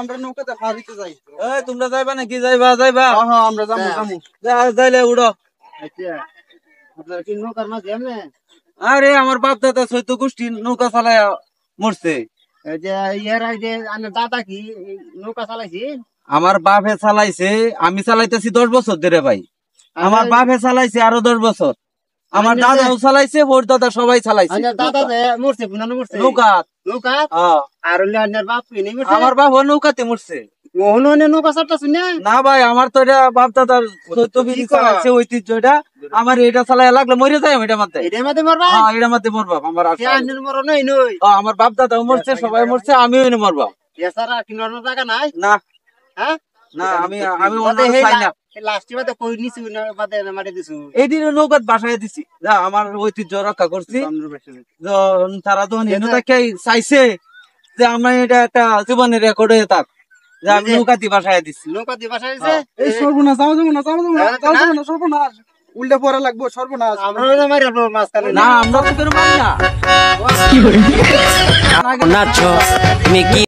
আমরা নৌকাতে হারিতে যাই। এই তোমরা যাইবা নাকি? যাইবা যাইবা? হ্যাঁ আমরা যাবো। যাইলে উড়ো। আচ্ছা আপনারা কি নৌকার মাঝে এমনি? আরে আমার বাপ দাদা চৈত্য গোষ্ঠী নৌকা চালায় মরছে। এই যে ইয়ার আগে আমার দাদা কি নৌকা চালাইছি? আমার বাপে চালাইছে, আমি চালাইতেছি 10 বছর ধরে ভাই। আমার বাপে চালাইছে আরো 10 বছর। আমার দাদাও চালাইছে, ওর দাদা সবাই চালাইছে। দাদা মরছে পুনানো মরছে নৌকা নৌকা হ্যাঁ। আর আপনার বাপ কি নেই মরছে? আমার বাপ নৌকাতে মরছে। নৌকা চারটা শুনে না ভাই, আমার তো এটা বাপ দাদার চৈত্য বিধি চালাইছে, ঐতিহ্য এটা। আমার এটা চালাই লাগলে মরে যায় এটা মাথায়। এটার মধ্যে মরবা? হ্যাঁ এটার মধ্যে মরবা। আমার মরো নই নই আমার বাপ দাদাও মরছে, সবাই মরছে, আমিও এনে মরবা। এছাড়া কি নরম জায়গা নাই? না হ্যাঁ না, আমি অন্য চাই না। লাস্টে বাদে কই নিছি বাদে মাটি দিছু। এই দিন নৌকাত বাসায় দিছি, যা আমার ঐতিহ্য রক্ষা করছি। তারা তখন এনে তাকে চাইছে যে আমরা এটা একটা জীবনের রেকর্ড হয়ে থাক, যে আমি নৌকাতি বাসায় দিছি। নৌকাতি বাসায় দিছে? এই সর্বনাশ, যাও যাবো না, যাও যাবো না, যাও যাবো না, সর্বনাশ উল্টে পড়া লাগবো, সর্বনাশ। আমরা মারি মাঝখানে না আমরা তো কেন মানি না। নাচো তুমি কি